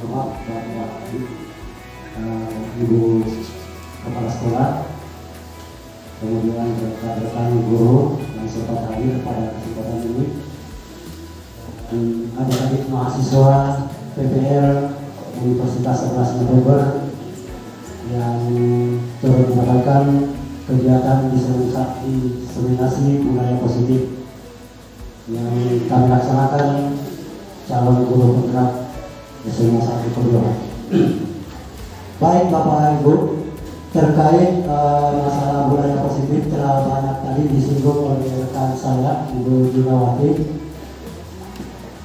terhormat Bapak Ibu Kepala Sekolah, kemudian rekan-rekan guru yang sempat hadir pada kesempatan ini, adik-adik mahasiswa PPL Universitas 11 November yang turut mendapatkan kegiatan diseminasi budaya positif yang kami laksanakan calon guru kontrak SMA 1 Kedua. Baik Bapak Ibu, terkait masalah budaya positif telah banyak tadi disinggung oleh rekan saya Ibu Junawati.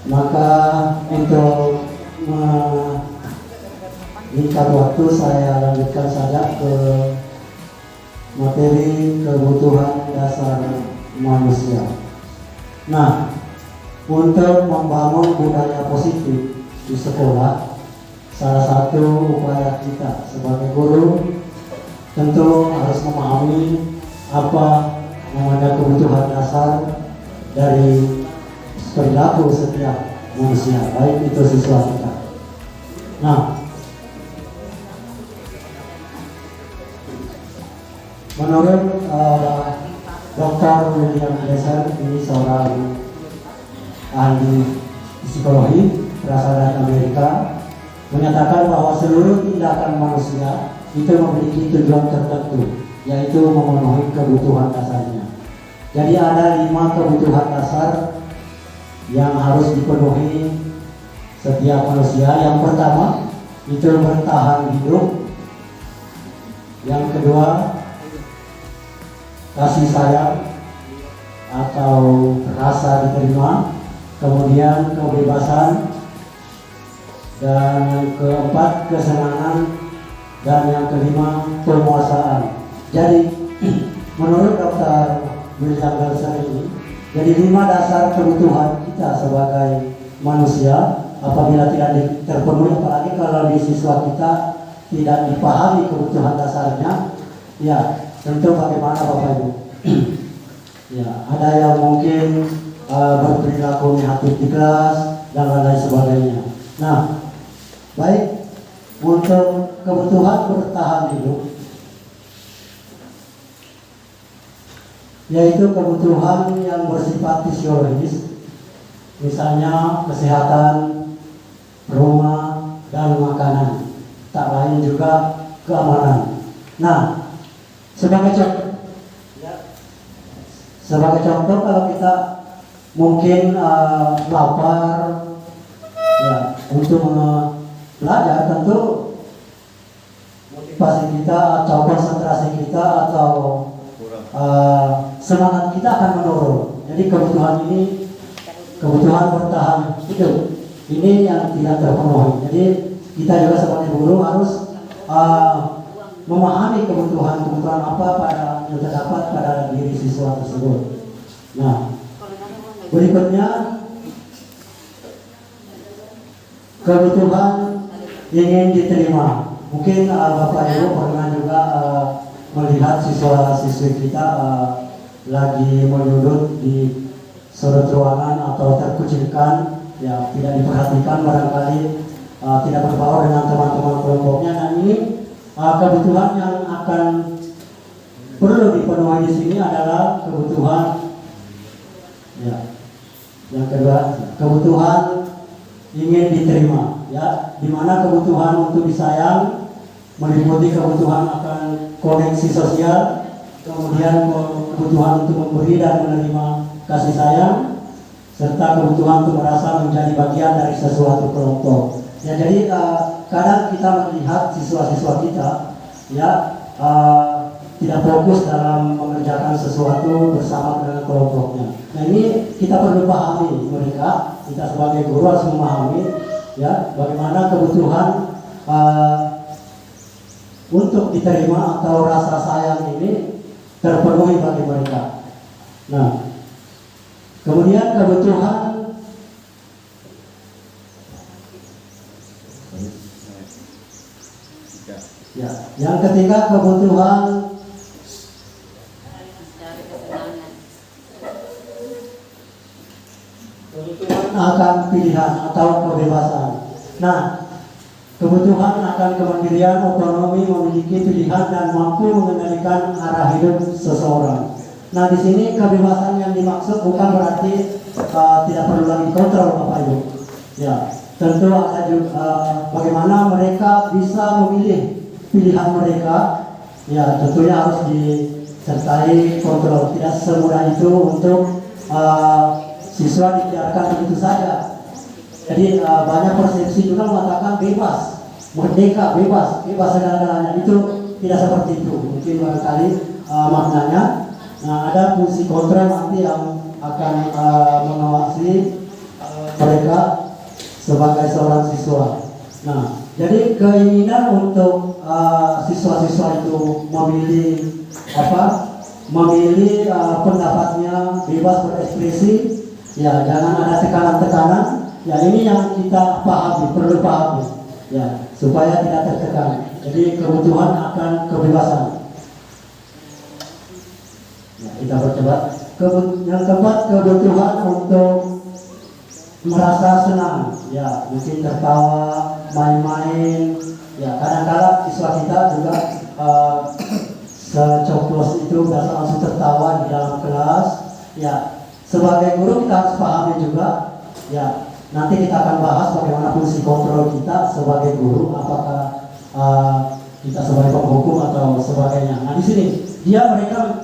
Maka untuk meningkat waktu saya lanjutkan saja ke materi kebutuhan dasar manusia. Nah, untuk membangun budaya positif di sekolah, salah satu upaya kita sebagai guru tentu harus memahami apa yang ada kebutuhan dasar dari perilaku setiap manusia, baik itu siswa kita. Nah, menurut Dr. William Glasser, ini seorang ahli psikologi berasal dari Amerika, menyatakan bahwa seluruh tindakan manusia itu memiliki tujuan tertentu, yaitu memenuhi kebutuhan dasarnya. Jadi ada 5 kebutuhan dasar yang harus dipenuhi setiap manusia. Yang pertama itu bertahan hidup, yang kedua kasih sayang atau rasa diterima, kemudian kebebasan, dan yang keempat kesenangan, dan yang kelima penguasaan. Jadi menurut Dr. William Glasser ini, jadi 5 dasar kebutuhan kita sebagai manusia apabila tidak terpenuhi, apalagi kalau di siswa kita tidak dipahami kebutuhan dasarnya, ya tentu bagaimana Bapak Ibu? Ya, ada yang mungkin berperilaku negatif di kelas dan lain sebagainya. Nah, baik, untuk kebutuhan bertahan hidup, yaitu kebutuhan yang bersifat fisiologis, misalnya kesehatan, rumah, dan makanan, tak lain juga keamanan. Nah, sebagai contoh kalau kita mungkin lapar, ya, untuk belajar, tentu motivasi kita atau konsentrasi kita atau semangat kita akan menurun. Jadi kebutuhan bertahan hidup ini yang tidak terpenuhi. Jadi kita juga sebagai guru harus memahami kebutuhan apa yang terdapat pada diri siswa tersebut. Nah, berikutnya kebutuhan ingin diterima. Mungkin Bapak Ibu pernah juga melihat siswa-siswi kita lagi menyudut di sudut ruangan atau terkucilkan, ya tidak diperhatikan, barangkali tidak berbaur dengan teman-teman kelompoknya. Dan ini kebutuhan yang akan perlu dipenuhi di sini adalah kebutuhan, ya, yang kedua kebutuhan ingin diterima, ya, dimana kebutuhan untuk disayang meliputi kebutuhan akan koneksi sosial, kemudian kebutuhan untuk memberi dan menerima kasih sayang, serta kebutuhan untuk merasa menjadi bagian dari sesuatu kelompok. Ya, jadi kadang kita melihat siswa-siswa kita, ya, tidak fokus dalam mengerjakan sesuatu bersama dengan kelompoknya. Nah, ini kita perlu pahami mereka. Kita sebagai guru harus memahami, ya, bagaimana kebutuhan untuk diterima atau rasa sayang ini terpenuhi bagi mereka. Nah, kemudian kebutuhan ya, yang ketiga kebutuhan akan pilihan atau kebebasan. Nah, kebutuhan akan kemandirian, otonomi, memiliki pilihan dan mampu mengendalikan arah hidup seseorang. Nah, di sini kebebasan yang dimaksud bukan berarti tidak perlu lagi kontrol, Bapak Ibu. Ya, tentu ada juga bagaimana mereka bisa memilih pilihan mereka. Ya, tentunya harus disertai kontrol. Tidak semudah itu untuk siswa dibiarkan begitu saja. Jadi banyak persepsi juga mengatakan bebas, merdeka, bebas segala-galanya. Itu tidak seperti itu. Mungkin barangkali maknanya. Nah, ada fungsi kontrol nanti yang akan mengawasi mereka sebagai seorang siswa. Nah, jadi keinginan untuk siswa-siswa itu memilih pendapatnya, bebas berekspresi, ya jangan ada tekanan-tekanan. Ya ini yang kita pahami, perlu pahami, ya supaya tidak tertekan. Jadi kebutuhan akan kebebasan. Ya, kita percepat. Yang keempat, kebutuhan untuk merasa senang. Ya mungkin tertawa, main-main. Ya kadang-kadang siswa kita juga secoplos itu biasa langsung tertawa di dalam kelas. Ya sebagai guru kita harus pahami juga. Ya nanti kita akan bahas bagaimana fungsi kontrol kita sebagai guru, apakah kita sebagai penghukum atau sebagainya. Nah di sini mereka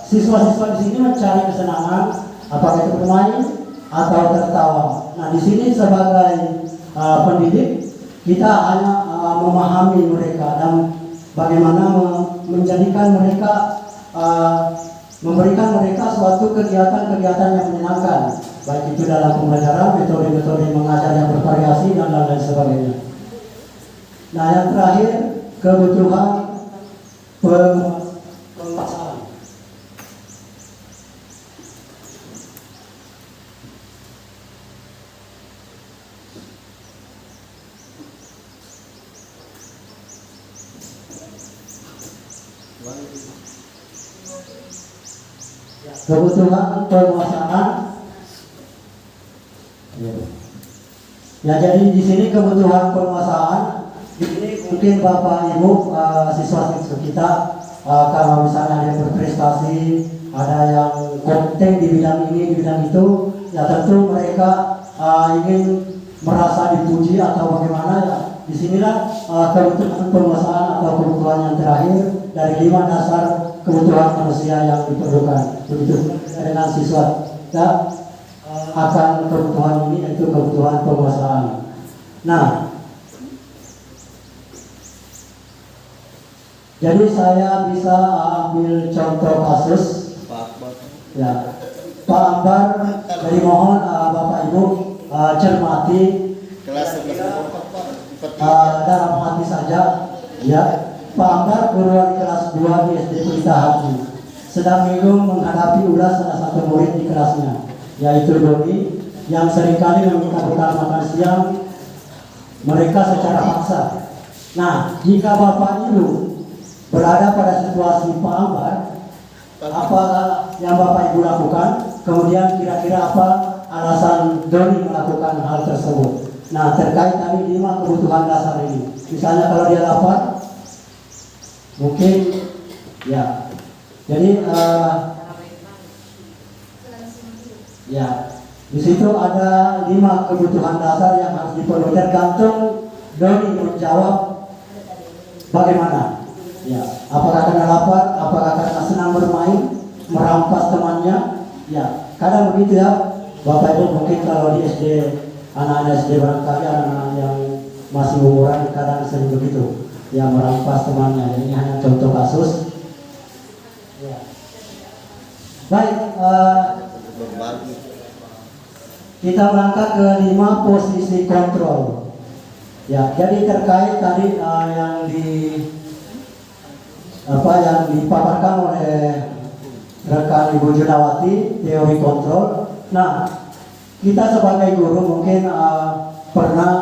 siswa-siswa di sini mencari kesenangan, apakah itu bermain atau tertawa. Nah di sini sebagai pendidik kita hanya memahami mereka dan bagaimana menjadikan mereka memberikan mereka suatu kegiatan-kegiatan yang menyenangkan, baik itu dalam pembelajaran, metode-metode mengajar yang bervariasi dan lain-lain sebagainya. Nah yang terakhir, kebutuhan penguasaan. Kebutuhan penguasaan. Ya jadi di sini kebutuhan penguasaan. Di sini mungkin Bapak Ibu siswa-siswa kita kalau misalnya ada yang berprestasi, ada yang kompeten di bidang ini, di bidang itu, ya tentu mereka ingin merasa dipuji atau bagaimana ya. Disinilah kebutuhan penguasaan atau kebutuhan yang terakhir dari 5 dasar kebutuhan manusia yang diperlukan. Begitu dengan siswa kita akan kebutuhan ini, yaitu kebutuhan penguasaan. Nah, jadi saya bisa ambil contoh kasus. Ya, Pak Ambar, dari mohon Bapak Ibu cermati dalam hati saja. Ya, Pak Ambar guru di kelas 2 di SD Pelita Haji sedang bingung menghadapi ulas salah satu murid di kelasnya, yaitu Doni, yang seringkali meminta bekal makan siang mereka secara paksa. Nah, jika Bapak Ibu berada pada situasi Pak Ambar, apa yang Bapak Ibu lakukan? Kemudian kira-kira apa alasan Doni melakukan hal tersebut? Nah, terkait tadi 5 kebutuhan dasar ini. Misalnya kalau dia lapar, mungkin ya. Jadi ya di situ ada 5 kebutuhan dasar yang harus dipenuhi, tergantung Doni menjawab bagaimana. Ya, apakah karena lapar, apakah karena senang bermain, merampas temannya. Ya, kadang begitu ya. Bapak Ibu mungkin kalau di SD, anak-anak SD barangkali anak-anak yang masih umuran kadang sering begitu. Ya, merampas temannya. Ini hanya contoh kasus. Ya. Baik, kita berangkat ke 5 posisi kontrol. Ya, jadi terkait tadi yang dipaparkan oleh rekan Ibu Junawati, teori kontrol. Nah, kita sebagai guru mungkin pernah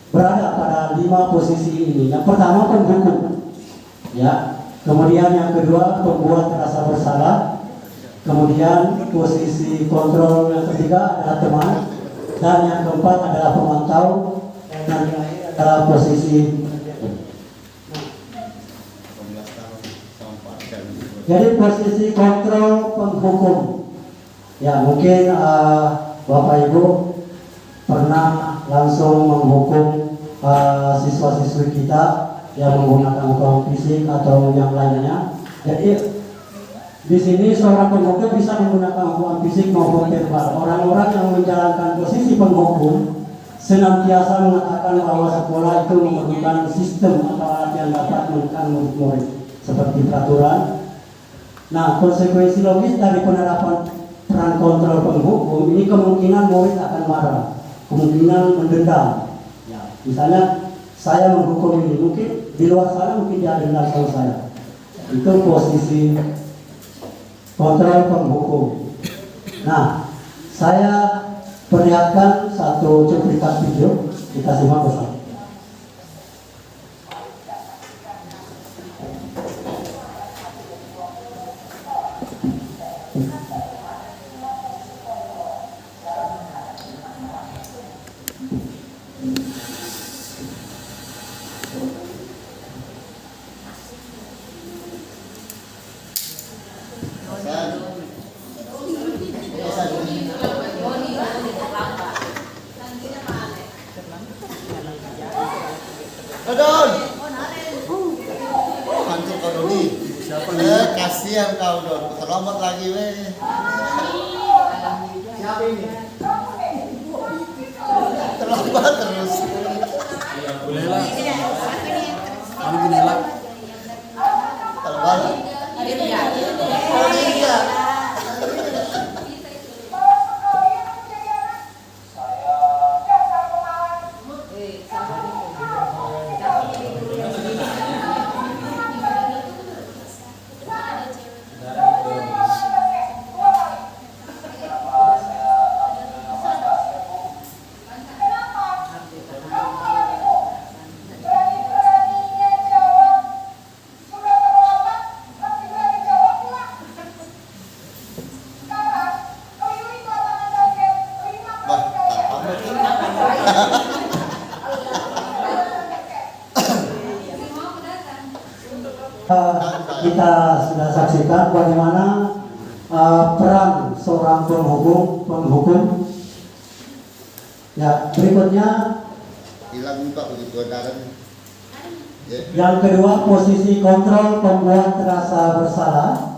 berada pada 5 posisi ini. Yang pertama penghukum, ya. Kemudian yang kedua pembuat rasa bersalah. Kemudian posisi kontrol yang ketiga adalah teman, Dan yang keempat adalah pemantau, dan yang terakhir adalah posisi. Jadi posisi kontrol penghukum. Ya mungkin Bapak Ibu pernah langsung menghukum siswa-siswi kita yang menggunakan uang fisik atau yang lainnya. Jadi di sini seorang penghukum bisa menggunakan uang fisik maupun verbal. Orang-orang yang menjalankan posisi penghukum senantiasa mengatakan bahwa sekolah itu memerlukan sistem atau alat yang dapat menekan murid-murid seperti peraturan. Nah, konsekuensi logis dari penerapan peran kontrol penghukum ini kemungkinan murid akan marah, kemungkinan mendendam. Ya, misalnya saya menghukum ini, mungkin di luar sana mungkin dia dendam sama saya. Itu posisi kontrol penghukum. Nah, saya perlihatkan satu cuplikan video, kita simak bersama. Dodon. Hancur kau Dodi. Siapa nih? Kasihan kau Don. Terlambat lagi weh. Siapa ini? Terlambat terus. Gulela. Mana Gulela? Terlambat. Oh iya. Kita sudah saksikan bagaimana peran seorang penghukum. Ya, berikutnya Hilang juga begitu darah. yang kedua posisi kontrol pembuat terasa bersalah.